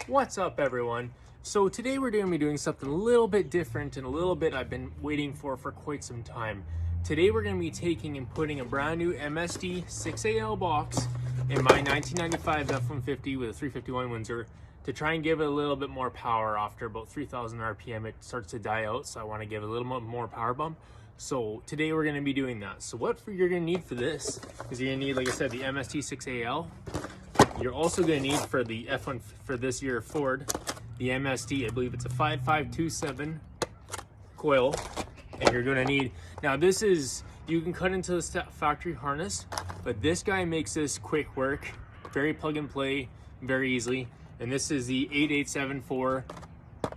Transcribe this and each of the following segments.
What's up, everyone? So today we're going to be doing something a little bit different and a little bit I've been waiting for quite some time. Today we're going to be taking and putting a brand new MSD 6AL box in my 1995 F-150 with a 351 Windsor to try and give it a little bit more power. After about 3,000 RPM it starts to die out, so I want to give it a little bit more power bump. So today we're going to be doing that. So what you're going to need for this is you're going to need, like I said, the MSD 6AL. You're also going to need for the F1 for this year Ford, the MSD, I believe it's a 5527 coil, and you're going to need, now this is, you can cut into the factory harness, but this guy makes this quick work, very plug and play, very easily, and this is the 8874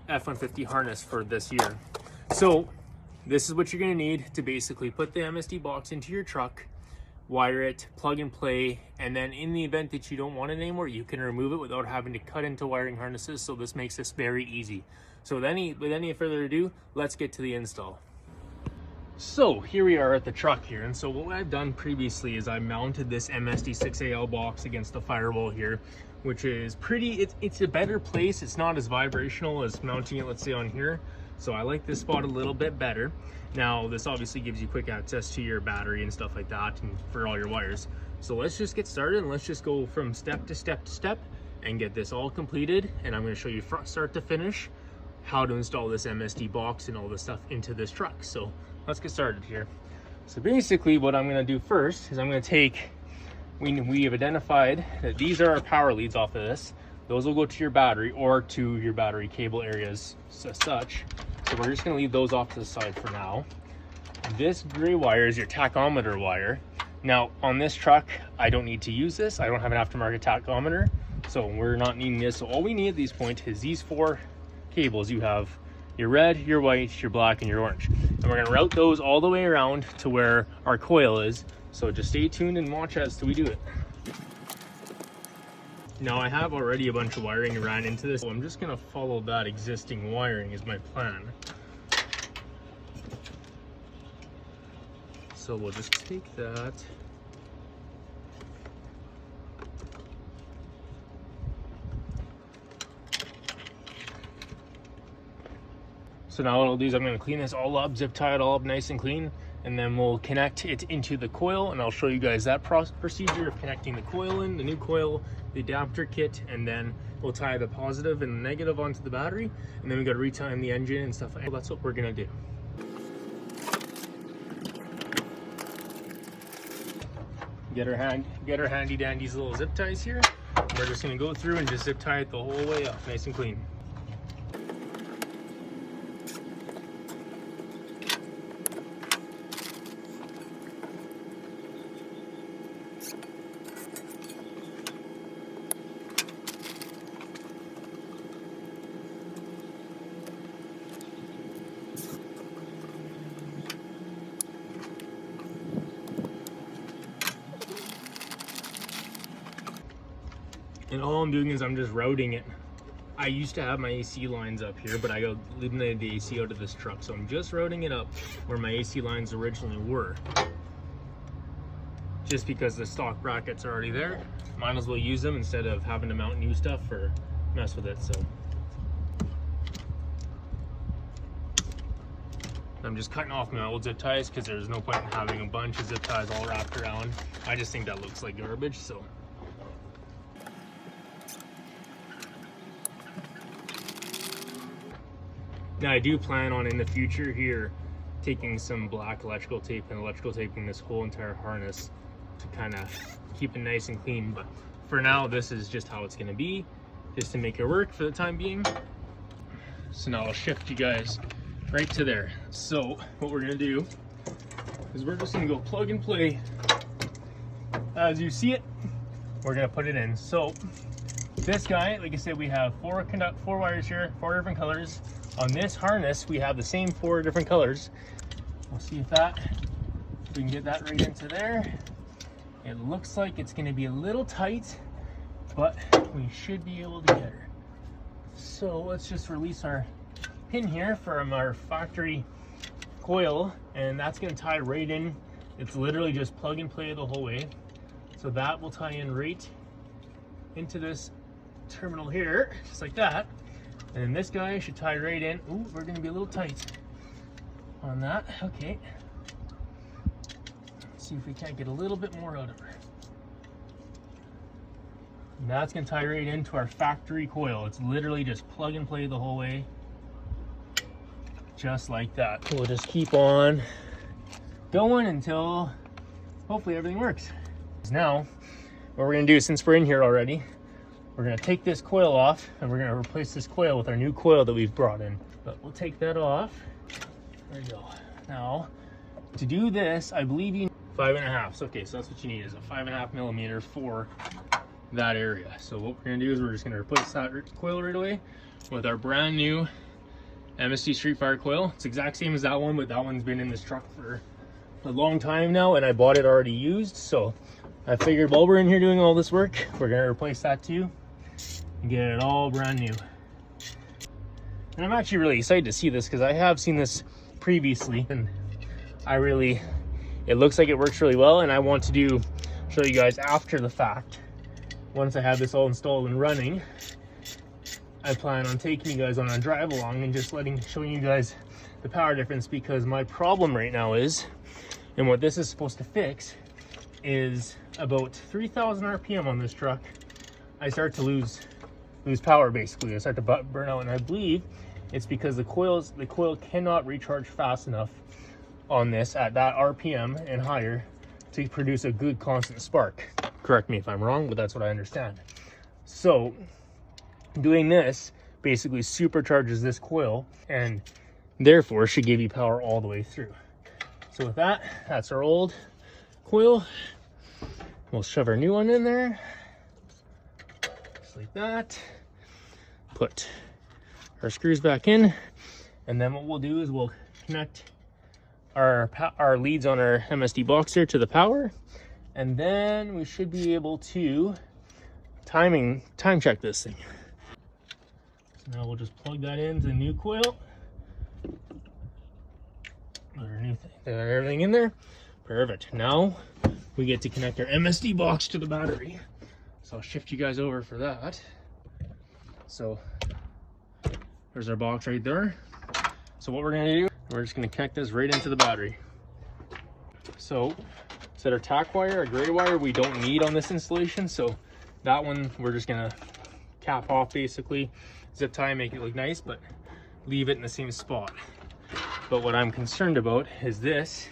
F-150 harness for this year. So this is what you're going to need to basically put the MSD box into your truck, wire it, plug and play, and then in the event that you don't want it anymore, you can remove it without having to cut into wiring harnesses. So this makes this very easy. So with any further ado, let's get to the install. So here we are at the truck here, and so what I've done previously is I mounted this MSD 6AL box against the firewall here, which is pretty, it's a better place. It's not as vibrational as mounting it, let's say, on here. So I like this spot a little bit better. Now this obviously gives you quick access to your battery and stuff like that, and for all your wires. So let's just get started, and let's just go from step to step to step and get this all completed. And I'm going to show you from start to finish how to install this MSD box and all this stuff into this truck. So let's get started here. So basically what I'm going to do first is I'm going to take, we have identified that these are our power leads off of this. Those will go to your battery or to your battery cable areas as such. So we're just going to leave those off to the side for now. This gray wire is your tachometer wire. Now on this truck, I don't need to use this. I don't have an aftermarket tachometer, so we're not needing this. So all we need at this point is these four cables. You have your red, your white, your black, and your orange. And we're going to route those all the way around to where our coil is. So just stay tuned and watch as we do it. Now I have already a bunch of wiring ran into this, so I'm just going to follow that existing wiring is my plan. So we'll just take that. So now what I'll do is I'm going to clean this all up, zip tie it all up nice and clean, and then we'll connect it into the coil, and I'll show you guys that procedure of connecting the coil in, the new coil, the adapter kit, and then we'll tie the positive and the negative onto the battery, and then we got to retime the engine and stuff like that. That's what we're going to do. Get our handy dandy little zip ties here. We're just going to go through and just zip tie it the whole way up, nice and clean. And all I'm doing is I'm just routing it. I used to have my AC lines up here, but I got eliminated the AC out of this truck. So I'm just routing it up where my AC lines originally were. Just because the stock brackets are already there, might as well use them instead of having to mount new stuff or mess with it. So I'm just cutting off my old zip ties because there's no point in having a bunch of zip ties all wrapped around. I just think that looks like garbage, so. Now I do plan on in the future here taking some black electrical tape and electrical taping this whole entire harness to kind of keep it nice and clean, but for now this is just how it's going to be, just to make it work for the time being. So now I'll shift you guys right to there. So what we're going to do is we're just going to go plug and play as you see it. We're going to put it in. So this guy, like I said, we have four wires here, 4 different colors. On this harness, we have the same 4 different colors. We'll see if we can get that right into there. It looks like it's going to be a little tight, but we should be able to get her. So let's just release our pin here from our factory coil, and that's going to tie right in. It's literally just plug and play the whole way. So that will tie in right into this terminal here, just like that. And then this guy should tie right in. Ooh, we're gonna be a little tight on that. Okay. Let's see if we can't get a little bit more out of her. And that's gonna tie right into our factory coil. It's literally just plug and play the whole way. Just like that. We'll just keep on going until hopefully everything works. Now, what we're gonna do, since we're in here already, we're gonna take this coil off and we're gonna replace this coil with our new coil that we've brought in. But we'll take that off. There we go. Now, to do this, I believe you need 5.5. Okay, so that's what you need, is a 5.5 millimeter for that area. So what we're gonna do is we're just gonna replace that coil right away with our brand new MST Street Fire coil. It's the exact same as that one, but that one's been in this truck for a long time now, and I bought it already used. So I figured while we're in here doing all this work, we're gonna replace that too and get it all brand new. And I'm actually really excited to see this because I have seen this previously, and it looks like it works really well, and I want to show you guys after the fact. Once I have this all installed and running, I plan on taking you guys on a drive along and just showing you guys the power difference, because my problem right now is, and what this is supposed to fix, is about 3,000 RPM on this truck, I start to lose power basically. I start to burn out, and I believe it's because the coil cannot recharge fast enough on this at that RPM and higher to produce a good constant spark. Correct me if I'm wrong, but that's what I understand. So doing this basically supercharges this coil and therefore should give you power all the way through. So with that, that's our old coil. We'll shove our new one in there, just like that. Put our screws back in, and then what we'll do is we'll connect our leads on our MSD box here to the power, and then we should be able to time check this thing. So now we'll just plug that into the new coil. Put our new thing, everything in there. Perfect. Now we get to connect our MSD box to the battery. So I'll shift you guys over for that. So there's our box right there. So what we're gonna do, we're just gonna connect this right into the battery. So set our tack wire, our gray wire, we don't need on this installation. So that one we're just gonna cap off basically, zip tie, make it look nice, but leave it in the same spot. But what I'm concerned about is this,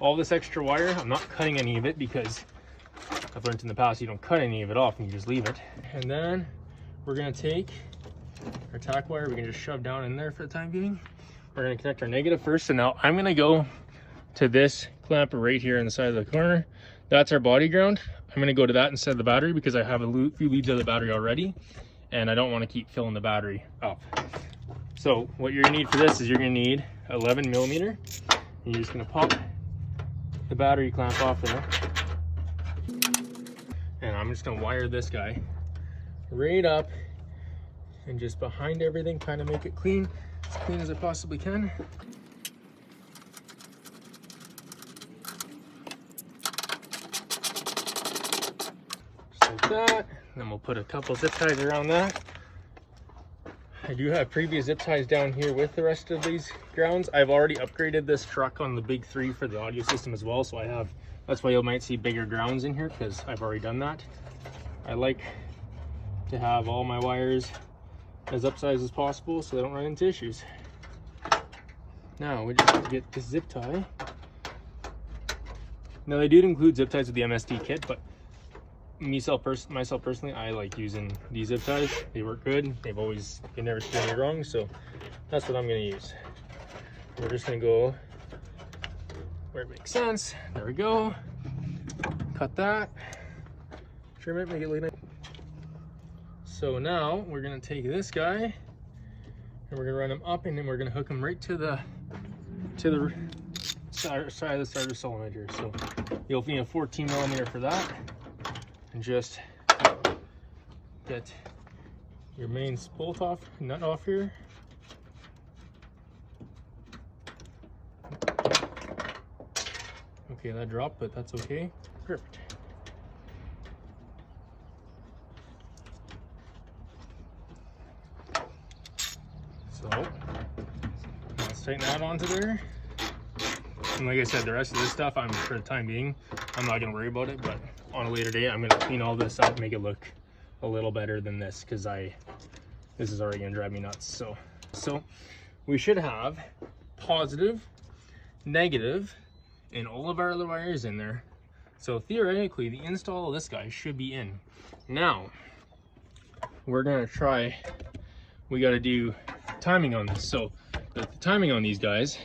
all this extra wire. I'm not cutting any of it because I've learned in the past you don't cut any of it off and you just leave it. And then we're gonna take our tack wire, we can just shove down in there for the time being. We're gonna connect our negative first. So now I'm gonna go to this clamp right here on the side of the corner. That's our body ground. I'm gonna go to that instead of the battery because I have a few leads of the battery already and I don't wanna keep filling the battery up. So what you're gonna need for this is you're gonna need 11 millimeter. And you're just gonna pop the battery clamp off there. And I'm just gonna wire this guy right up and just behind everything, kind of make it clean, as clean as I possibly can. Just like that. Then we'll put a couple zip ties around that. I do have previous zip ties down here with the rest of these grounds. I've already upgraded this truck on the big 3 for the audio system as well, so that's why you might see bigger grounds in here, because I've already done that. I like to have all my wires as upsized as possible so they don't run into issues. Now we just have to get this zip tie. Now they do include zip ties with the MST kit, but myself personally, I like using these zip ties. They work good. They never steer me wrong, so that's what I'm gonna use. We're just gonna go where it makes sense. There we go. Cut that. Trim it, make it look nice. So now we're gonna take this guy and we're gonna run him up, and then we're gonna hook him right to the side of the starter solenoid. So you'll need a 14 millimeter for that, and just get your main bolt off, nut off here. Okay, that dropped, but that's okay. Perfect. So let's tighten that onto there. And like I said, the rest of this stuff, for the time being, I'm not gonna worry about it, but on a later date, I'm gonna clean all this up, make it look a little better than this, because this is already gonna drive me nuts. So we should have positive, negative, and all of our other wires in there. So theoretically, the install of this guy should be in. Now, we're gonna try, we gotta do timing on this. So the timing on these guys,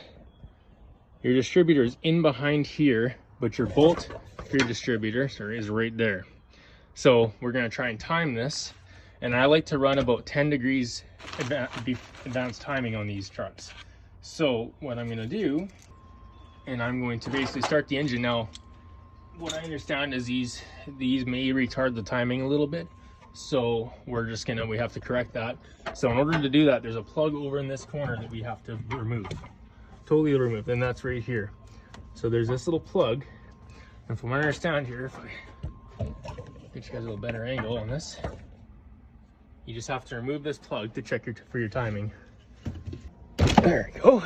your distributor is in behind here, but your bolt for your distributor, sorry, is right there. So we're gonna try and time this. And I like to run about 10 degrees advanced timing on these trucks. So what I'm gonna do, and I'm going to basically start the engine. Now, what I understand is these may retard the timing a little bit. So we have to correct that. So in order to do that, there's a plug over in this corner that we have to remove. Totally remove, and that's right here. So there's this little plug, and from what I understand here, if I get you guys a little better angle on this, you just have to remove this plug to check for your timing. There you go.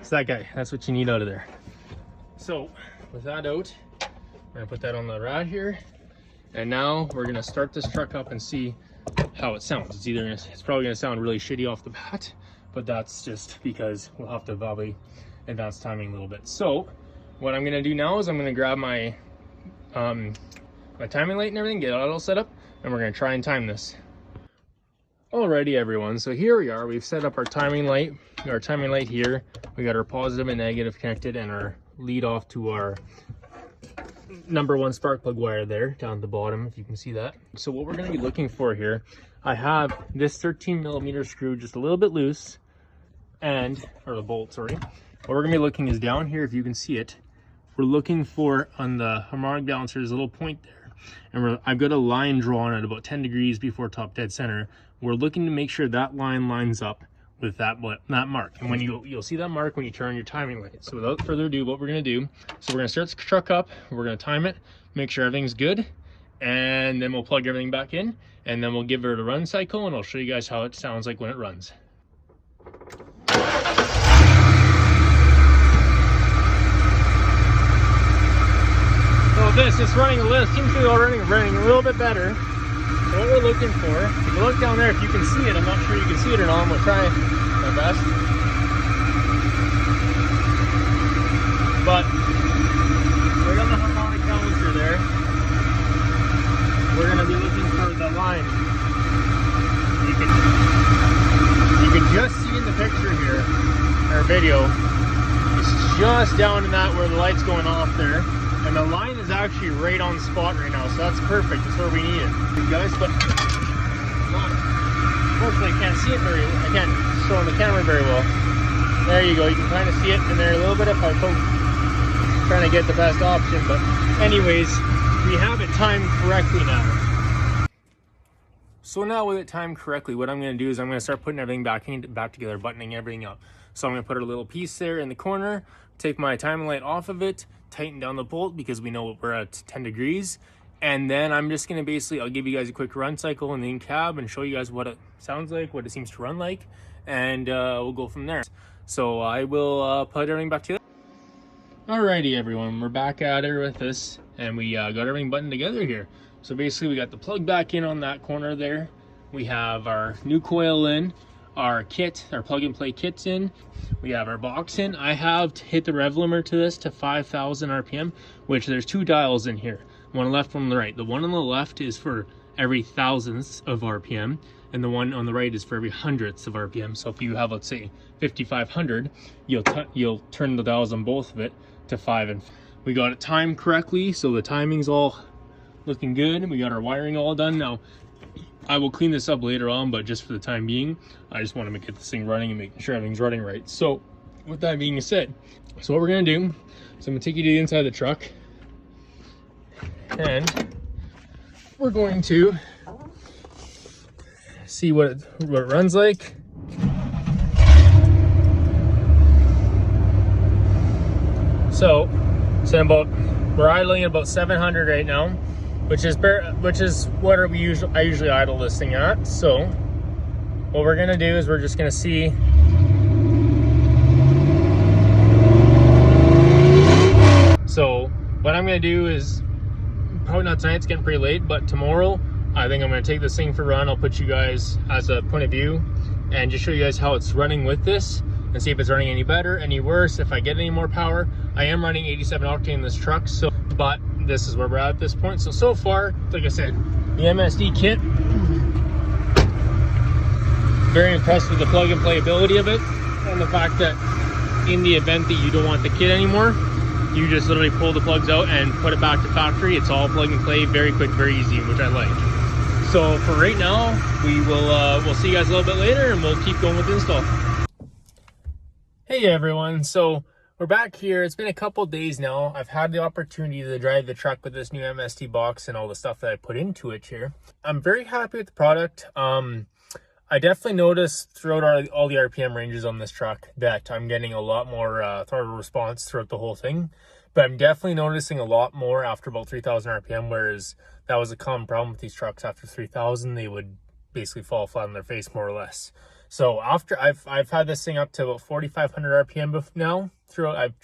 It's that guy. That's what you need out of there. So with that out, we're gonna put that on the rod here, and now we're gonna start this truck up and see how it sounds. It's probably gonna sound really shitty off the bat, but that's just because we'll have to probably advance timing a little bit. So what I'm gonna do now is I'm gonna grab my my timing light and everything, get it all set up, and we're gonna try and time this. Alrighty everyone, so here we are. We've set up our timing light. Our timing light here. We got our positive and negative connected, and our lead off to our #1 spark plug wire there down at the bottom, if you can see that. So what we're going to be looking for here, I have this 13mm screw just a little bit loose, or the bolt, sorry. What we're going to be looking is down here, if you can see it. We're looking for, on the harmonic balancer, there's a little point there, and I've got a line drawn at about 10 degrees before top dead center. We're looking to make sure that line lines up with that mark, and when you'll see that mark when you turn your timing light. So without further ado, what we're going to do, so we're going to start the truck up, we're going to time it, make sure everything's good, and then we'll plug everything back in, and then we'll give it a run cycle, and I'll show you guys how it sounds like when it runs. So this is running a little, seems to be running a little bit better. So what we're looking for, if you look down there, if you can see it, I'm not sure you can see it or not, I'm gonna try my best. But right on the harmonic balancer there, we're gonna be looking for the line. You can just see in the picture here, or video, it's just down in that where the light's going off there. And the line is actually right on spot right now, so that's perfect. That's where we need it, you guys. But unfortunately, I can't see it very well. I can't show on the camera very well. There you go. You can kind of see it in there a little bit if I poke, trying to get the best option. But anyways, we have it timed correctly now. So now with it timed correctly, what I'm going to do is I'm going to start putting everything back together, buttoning everything up. So I'm going to put a little piece there in the corner, take my timing light off of it, tighten down the bolt because we know we're at 10 degrees. And then I'm just gonna basically, I'll give you guys a quick run cycle in the in-cab and show you guys what it sounds like, what it seems to run like, and we'll go from there. So I will put everything back together. Alrighty everyone, we're back at it with this, and we got everything buttoned together here. So basically we got the plug back in on that corner there. We have our new coil in, our kit, our plug and play kit's in. We have our box in. I have hit the rev limiter to this to 5,000 RPM, which there's two dials in here. One on the left, one on the right. The one on the left is for every thousandths of RPM, and the one on the right is for every hundredths of RPM. So if you have, let's say, 5,500, you'll turn the dials on both of it to 5 and 5. We got it timed correctly, so the timing's all looking good. We got our wiring all done. Now, I will clean this up later on, but just for the time being, I just want to get this thing running and make sure everything's running right. So with that being said, so what we're going to do is I'm going to take you to the inside of the truck, and we're going to see what it runs like. So we're idling at about 700 right now, which is what I usually idle this thing at. So what we're gonna do is we're just gonna see. So what I'm gonna do is, probably not tonight, it's getting pretty late, but tomorrow I think I'm gonna take this thing for a run. I'll put you guys as a point of view and just show you guys how it's running with this and see if it's running any better, any worse, if I get any more power. I am running 87 octane in this truck, so, but this is where we're at this point. So far, like I said, the MSD kit, very impressed with the plug and play ability of it, and the fact that in the event that you don't want the kit anymore, you just literally pull the plugs out and put it back to factory. It's all plug and play, very quick, very easy, which I like. So for right now, we'll see you guys a little bit later, and we'll keep going with the install. Hey everyone, so we're back here. It's been a couple days now. I've had the opportunity to drive the truck with this new MST box and all the stuff that I put into it here. I'm very happy with the product. I definitely noticed throughout all the RPM ranges on this truck that I'm getting a lot more throttle response throughout the whole thing. But I'm definitely noticing a lot more after about 3,000 RPM, whereas that was a common problem with these trucks. After 3,000, they would basically fall flat on their face, more or less. So after I've had this thing up to about 4,500 RPM now. I've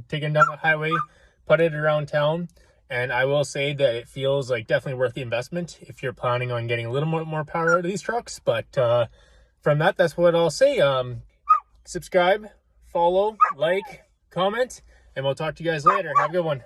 taken down the highway, put it around town, and I will say that it feels like definitely worth the investment if you're planning on getting a little more power out of these trucks. But from that, that's what I'll say. Subscribe, follow, like, comment, and we'll talk to you guys later. Have a good one.